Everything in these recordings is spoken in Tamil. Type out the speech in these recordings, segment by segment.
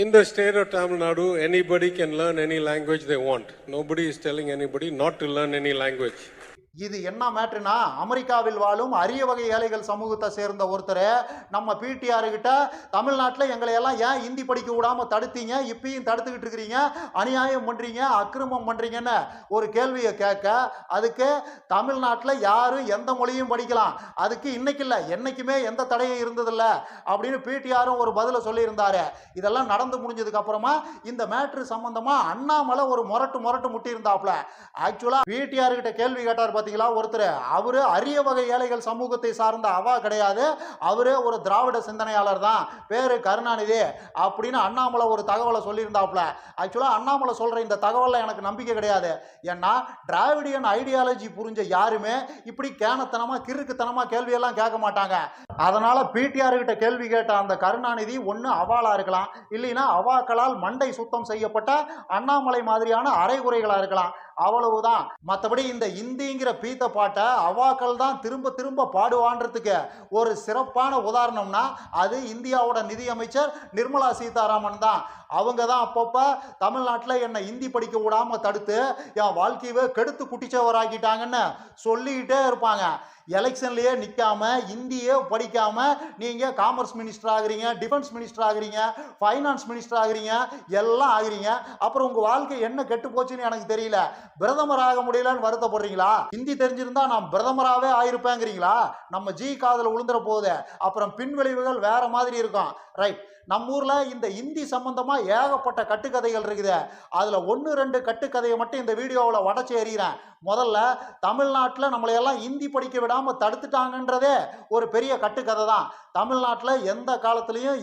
In the state of Tamil Nadu, anybody can learn any language they want. Nobody is telling anybody not to learn any language. இது என்ன மேட்ருனா, அமெரிக்காவில் வாழும் அரிய வகை ஏழைகள் சமூகத்தை சேர்ந்த ஒருத்தர் நம்ம பிடிஆர் கிட்ட தமிழ்நாட்டில் எங்களை எல்லாம் ஏன் ஹிந்தி படிக்க விடாம தடுத்தீங்க, இப்பயும் தடுத்துக்கிட்டு இருக்கிறீங்க, அநியாயம் பண்றீங்க, அக்கிரமம் பண்றீங்கன்னு ஒரு கேள்வியை கேட்க, அதுக்கு தமிழ்நாட்டில் யாரும் எந்த மொழியும் படிக்கலாம், அதுக்கு இன்னைக்கு இல்லை என்னைக்குமே எந்த தடையும் இருந்ததில்ல அப்படின்னு பிடிஆரும் ஒரு பதில சொல்லியிருந்தாரு. இதெல்லாம் நடந்து முடிஞ்சதுக்கு அப்புறமா இந்த மேட்ரு சம்பந்தமா அண்ணாமலை ஒரு முரட்டு முட்டி இருந்தாப்ல. ஆக்சுவலா பிடிஆர் கிட்ட கேள்வி கேட்டார் பாத்தீங்களா ஒருத்தர், அவரு அரிய வகை ஏழைகள் சமூகத்தை சார்ந்த அவா கிடையாது, அவரு ஒரு திராவிட சிந்தனையாளர் தான், பேரு கருணாநிதி அப்படின்னு அண்ணாமலை ஒரு தகவலை சொல்லியிருந்தாப்ல. ஆக்சுவலா அண்ணாமலை சொல்ற இந்த தகவலை எனக்கு நம்பிக்கை கிடையாது. ஏன்னா டிராவிடியன் ஐடியாலஜி புரிஞ்ச யாருமே இப்படி கேனத்தனமா கிறுக்குத்தனமா கேள்வியெல்லாம் கேட்க மாட்டாங்க. அதனால பிடிஆர் கிட்ட கேள்வி கேட்ட அந்த கருணாநிதி ஒன்னு அவாளா இருக்கலாம், இல்லைன்னா அவாக்களால் மண்டை சுத்தம் செய்யப்பட்ட அண்ணாமலை மாதிரியான அரைகுறைகளா இருக்கலாம், அவ்வளவுதான். மற்றபடி இந்த இந்திங்கிற பீத்த பாட்டை அவாக்கள் தான் திரும்ப பாடுவான்றதுக்கு ஒரு சிறப்பான உதாரணம்னா அது இந்தியாவோட நிதியமைச்சர் நிர்மலா சீதாராமன் தான். அவங்க தான் அப்பப்ப தமிழ்நாட்டில் என்னை ஹிந்தி படிக்க விடாம தடுத்து என் வாழ்க்கையவே கெடுத்து குட்டிச்சவராக்கிட்டாங்கன்னு சொல்லிக்கிட்டே இருப்பாங்க. எலெக்ஷன்லயே நிற்காம இந்தியே படிக்காம நீங்க காமர்ஸ் மினிஸ்டர் ஆகுறீங்க, டிஃபென்ஸ் மினிஸ்டர் ஆகுறீங்க, ஃபைனான்ஸ் மினிஸ்டர் ஆகுறீங்க, எல்லாம் ஆகுறீங்க. அப்புறம் உங்க வாழ்க்கை என்ன கெட்டு போச்சுன்னு எனக்கு தெரியல, பிரதமர் ஆக முடியலன்னு வருத்தப்படுறீங்களா? ஹிந்தி தெரிஞ்சிருந்தா நான் பிரதமராகவே ஆயிருப்பேங்கிறீங்களா? நம்ம ஜி காதல விழுந்துற போகுது, அப்புறம் பின்விளைவுகள் வேற மாதிரி இருக்கும். ரைட், நம்ம ஊர்ல இந்த ஹிந்தி சம்பந்தமா ஏகப்பட்ட கட்டுக்கதைகள் இருக்குது. அதுல 1-2 கட்டுக்கதையை மட்டும் இந்த வீடியோவில் உடச்சி எறிகிறேன். முதல்ல தமிழ்நாட்டில் நம்மளையெல்லாம் ஹிந்தி படிக்க விடாம தடுத்துட்டாங்கன்றதே ஒரு பெரிய கட்டுக்கதை தான். தமிழ்நாட்டில் எந்த காலத்திலையும்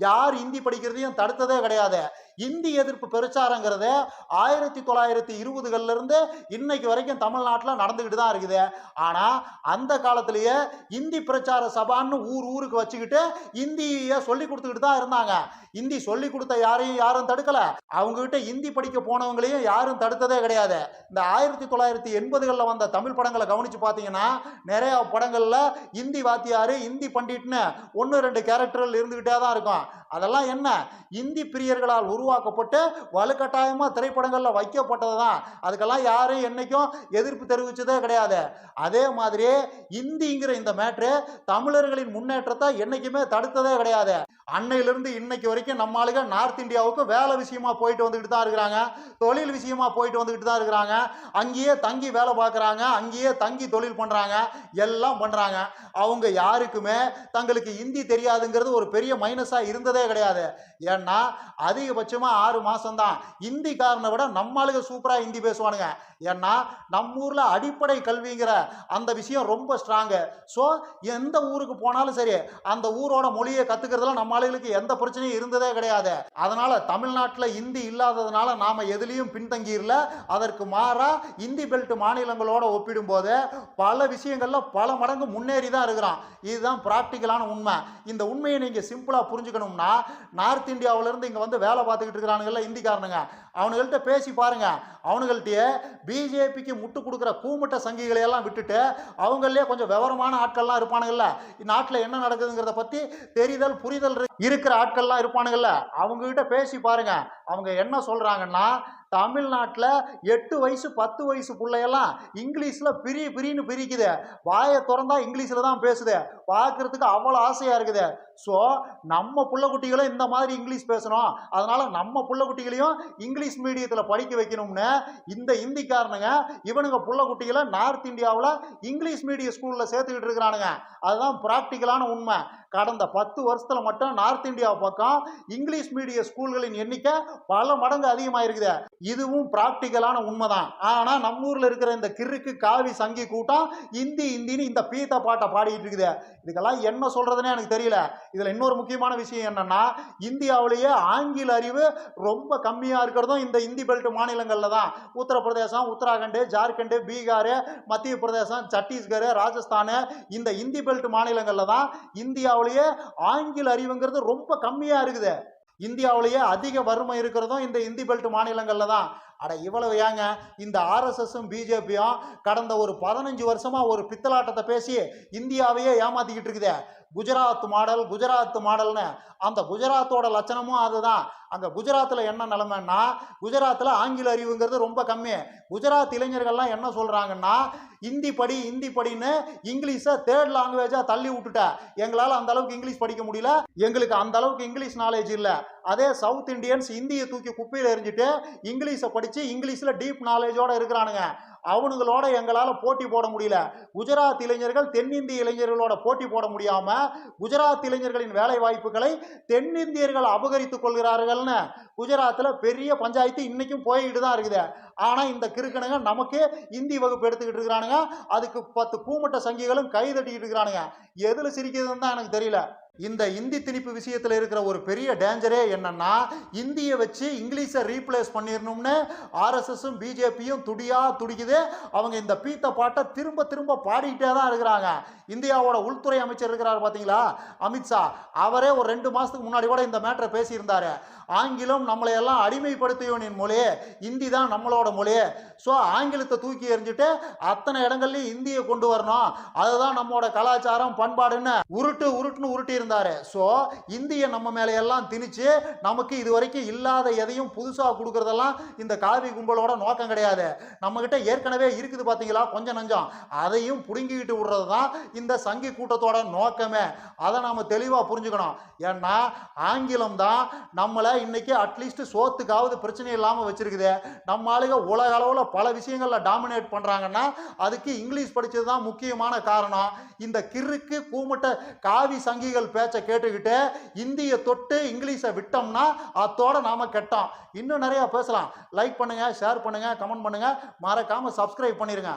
யார் ஹிந்தி படிக்கிறதையும் தடுத்ததே கிடையாது. இந்தி எதிர்ப்பு பிரச்சாரங்கிறது 1920களில் இருந்து இன்னைக்கு வரைக்கும் தமிழ்நாட்டில் நடந்துக்கிட்டு தான் இருக்குது. ஆனா அந்த காலத்திலேயே இந்தி பிரச்சார சபான்னு ஊருக்கு வச்சுக்கிட்டு இந்தியை சொல்லி கொடுத்துக்கிட்டு தான் இருந்தாங்க. இந்தி சொல்லி கொடுத்த யாரும் தடுக்கல, அவங்க கிட்ட இந்தி படிக்க போனவங்களையும் யாரும் தடுத்ததே கிடையாது. இந்த 1980களில் வந்த தமிழ் படங்களை கவனிச்சு பார்த்தீங்கன்னா நிறைய படங்கள்ல இந்தி வாத்தியாரு, இந்தி பண்டிட்னு 1-2 கேரக்டர்கள் இருந்துகிட்டே தான் இருக்கும். அதெல்லாம் என்ன, இந்தி பிரியர்களால் உருவாக்கப்பட்டு வலுக்கட்டாயமா திரைப்படங்கள்ல வைக்கப்பட்டது தான். அதுக்கெல்லாம் யாரும் என்னைக்கும் எதிர்ப்பு தெரிவிச்சதே கிடையாது. அதே மாதிரி இந்திங்கிற இந்த மேட்ரு தமிழர்களின் முன்னேற்றத்தை என்னைக்குமே தடுத்ததே கிடையாது. அன்னையிலிருந்து இன்னைக்கு வரைக்கும் நம்ம ஆளுங்க நார்த் இந்தியாவுக்கு வேலை விஷயமா போயிட்டு வந்துகிட்டு தான் இருக்கிறாங்க, தொழில் விஷயமா போயிட்டு வந்துகிட்டு தான் இருக்கிறாங்க, அங்கேயே தங்கி வேலை பார்க்குறாங்க, அங்கேயே தங்கி தொழில் பண்றாங்க, எல்லாம் பண்றாங்க. அவங்க யாருக்குமே தங்களுக்கு இந்தி தெரியாதுங்கிறது ஒரு பெரிய மைனஸா இருந்ததே கிடையாது. ஏன்னா அதிகபட்சமா 6 மாசம் தான் இந்திக்காரனை விட நம்ம ஆளுங்க சூப்பரா ஹிந்தி பேசுவானுங்க. ஏன்னா நம்ம ஊர்ல அடிப்படை கல்விங்கிற அந்த விஷயம் ரொம்ப ஸ்ட்ராங்கு. ஸோ எந்த ஊருக்கு போனாலும் சரி அந்த ஊரோட மொழியை கத்துக்கிறதுல நம்ம ஆளுகளுக்கு எந்த பிரச்சனையும் இருந்ததே கிடையாது. அதனால தமிழ்நாட்டில் இந்தி இல்லாததுனால நாம எதுலையும் பின்தங்கிடல. அதற்கு மாறா இந்தி பெல்ட் மாநிலங்களோட ஒப்பிடும் போது பல விஷயங்கள்ல பல மடங்கு முன்னேறி தான் இருக்கிறோம். இதுதான் பிராக்டிக்கலான உண்மை. இந்த உண்மையை நீங்க சிம்பிளா புரிஞ்சுக்கணும்னா நார்த் இந்தியாவில இருந்து இங்க வந்து வேலை பார்த்துக்கிட்டு இருக்கிறானுங்கல்ல இந்திக்காரனுங்க, அவனுங்கள்ட்ட பேசி பாருங்க. அவனுங்கள்ட்டே பிஜேபிக்கு முட்டு கொடுக்குற கூமுட்ட சங்கிகளை எல்லாம் விட்டுட்டு அவங்களே கொஞ்சம் விவரமான ஆட்கள்லாம் இருப்பானுங்கல்ல, நாட்டில் என்ன நடக்குதுங்கிறத பத்தி தெரிதல் புரிதல் இருக்கிற ஆட்கள்லாம் இருப்பானுங்கல்ல, அவங்க கிட்ட பேசி பாருங்க. அவங்க என்ன சொல்றாங்கன்னா, தமிழ்நாட்டில் 8 வயசு 10 வயசு பிள்ளையெல்லாம் இங்கிலீஷ்ல பிரின்னு பிரிக்குது, வாயை திறந்தா இங்கிலீஷ்ல தான் பேசுது, பார்க்கறதுக்கு அவ்வளோ ஆசையா இருக்குது. ஸோ நம்ம புள்ள குட்டிகளும் இந்த மாதிரி இங்கிலீஷ் பேசணும், அதனால நம்ம புள்ள குட்டிகளையும் இங்கிலீஷ் மீடியத்தில் படிக்க வைக்கணும்னு இந்த இந்திக்காரனுங்க இவனுங்க புள்ள குட்டிகளை நார்த் இந்தியாவில் இங்கிலீஷ் மீடியம் ஸ்கூலில் சேர்த்துக்கிட்டு இருக்கிறானுங்க. அதுதான் பிராக்டிக்கலான உண்மை. கடந்த 10 வருஷத்துல மட்டும் நார்த் இந்தியா பக்கம் இங்கிலீஷ் மீடிய ஸ்கூல்களின் எண்ணிக்கை பல மடங்கு அதிகமாக இருக்குது. இதுவும் பிராக்டிக்கலான உண்மைதான். ஆனா நம்ம ஊர்ல இருக்கிற இந்த கிறுக்கு காவி சங்கி கூட்டம் இந்தின்னு இந்த பீத்த பாட்டை பாடிட்டு இருக்குது. இதுக்கெல்லாம் என்ன சொல்றதுன்னே எனக்கு தெரியல. இதுல இன்னொரு முக்கியமான விஷயம் என்னன்னா, இந்தியாவிலேயே ஆங்கில அறிவு ரொம்ப கம்மியா இருக்கிறதும் இந்த இந்தி பெல்ட் மாநிலங்கள்ல தான். உத்தரப்பிரதேசம், உத்தராகண்ட், ஜார்க்கண்ட், பீகார், மத்திய பிரதேசம், சத்தீஸ்கர், ராஜஸ்தான், இந்த இந்தி பெல்ட் மாநிலங்கள்ல தான் இந்தியாவிலேயே ஆங்கில அறிவுங்கிறது ரொம்ப கம்மியா இருக்குது. இந்தியாவிலேயே அதிக வறுமை இருக்கிறதும் இந்த இந்தி பெல்ட் மாநிலங்கள்ல தான். அட இவ்வளவு ஏங்க இந்த ஆர்எஸ்எஸும் பிஜேபியும் கடந்த ஒரு 15 வருஷமா ஒரு பித்தலாட்டத்தை பேசி இந்தியாவையே ஏமாத்திக்கிட்டு இருக்குது. குஜராத் மாடல் குஜராத் மாடல்னு. அந்த குஜராத்தோட லட்சணமும் அதுதான். அங்கே குஜராத்தில் என்ன நிலைமைன்னா, குஜராத்தில் ஆங்கில அறிவுங்கிறது ரொம்ப கம்மி. குஜராத் இளைஞர்கள்லாம் என்ன சொல்கிறாங்கன்னா, ஹிந்தி படி ஹிந்தி படின்னு இங்கிலீஷை தேர்ட் லாங்குவேஜாக தள்ளி விட்டுட்ட. எங்களால் அந்த அளவுக்கு இங்கிலீஷ் படிக்க முடியல, எங்களுக்கு அந்த அளவுக்கு இங்கிலீஷ் நாலேஜ் இல்லை. அதே சவுத் இண்டியன்ஸ் இந்தியை தூக்கி குப்பையில் எறிஞ்சிட்டு இங்கிலீஷை படித்து இங்கிலீஷில் டீப் நாலேஜோடு இருக்கிறானுங்க. அவனுங்களோட எங்களால் போட்டி போட முடியல. குஜராத் இளைஞர்கள் தென்னிந்திய இளைஞர்களோட போட்டி போட முடியாமல் குஜராத் இளைஞர்களின் வேலை வாய்ப்புகளை தென்னிந்தியர்கள் அபகரித்துக் கொள்கிறார்கள்னு குஜராத்தில் பெரிய பஞ்சாயத்து இன்னைக்கும் போய்கிட்டு தான் இருக்குது. ஆனால் இந்த கிறுக்கனுங்க நமக்கு இந்தி வகுப்பு எடுத்துக்கிட்டு இருக்கிறானுங்க. அதுக்கு 10 கூமட்ட சங்கிகளும் கை தட்டிக்கிட்டு இருக்கிறானுங்க. எதில் சிரிக்கிறதுன்னு தான் எனக்கு தெரியல. இந்த இந்தி திணிப்பு விஷயத்தில் இருக்கிற ஒரு பெரிய டேஞ்சரே என்னன்னா, இந்தியை வச்சு இங்கிலீஷை ரீப்ளேஸ் பண்ணிடணும்னு ஆர்எஸ்எஸும் பிஜேபியும் துடிக்குது. அவங்க இந்த பீத்த பாட்டை திரும்ப திரும்ப பாடிக்கிட்டே தான் இருக்கிறாங்க. இந்தியாவோட உள்துறை அமைச்சர் இருக்கிறார் பார்த்தீங்களா, அமித்ஷா, அவரே ஒரு 2 மாதத்துக்கு முன்னாடி கூட இந்த மேட்டரை பேசியிருந்தாரு. ஆங்கிலம் நம்மளை எல்லாம் அடிமைப்படுத்தியவனின் மொழி, இந்தி தான் நம்மளோட மொழி. ஸோ ஆங்கிலத்தை தூக்கி எறிஞ்சிட்டு அத்தனை இடங்கள்லையும் இந்தியை கொண்டு வரணும், அதுதான் நம்மளோட கலாச்சாரம் பண்பாடுன்னு உருட்டுன்னு உருட்டி இருந்தாரு. ஸோ இந்தியை நம்ம மேலே எல்லாம் திணிச்சு நமக்கு இது வரைக்கும் இல்லாத எதையும் புதுசாக கொடுக்கறதெல்லாம் இந்த காவி கும்பலோட நோக்கம் கிடையாது. நம்மகிட்ட ஏற்கனவே இருக்குது பார்த்தீங்களா கொஞ்சம் நஞ்சம், அதையும் புடுங்கிக்கிட்டு விடுறது தான் இந்த சங்கி கூட்டத்தோட நோக்கமே. அதை நாம தெளிவாக புரிஞ்சுக்கணும். ஏன்னா ஆங்கிலம் தான் நம்மளை இன்னைக்கு அட்லீஸ்ட் சோத்துக்காவது பிரச்சனை இல்லாமல் வச்சிருக்குது. நம்ம ஆளுங்க உலக அளவில் பல விஷயங்கள்ல டாமினேட் பண்றாங்கன்னா அதுக்கு இங்கிலீஷ் படிச்சது தான் முக்கியமான காரணம். இந்த கிறுக்கு கூமுட்ட காவி சங்கிகள் பேச்சை கேட்டுக்கிட்டு இந்தியை தொட்டு இங்கிலீஷை விட்டோம்னா அதோட நாம கெட்டோம். இன்னும் நிறைய பேசலாம். லைக் பண்ணுங்க, ஷேர் பண்ணுங்க, கமெண்ட் பண்ணுங்க, மறக்காம சப்ஸ்கிரைப் பண்ணிருங்க.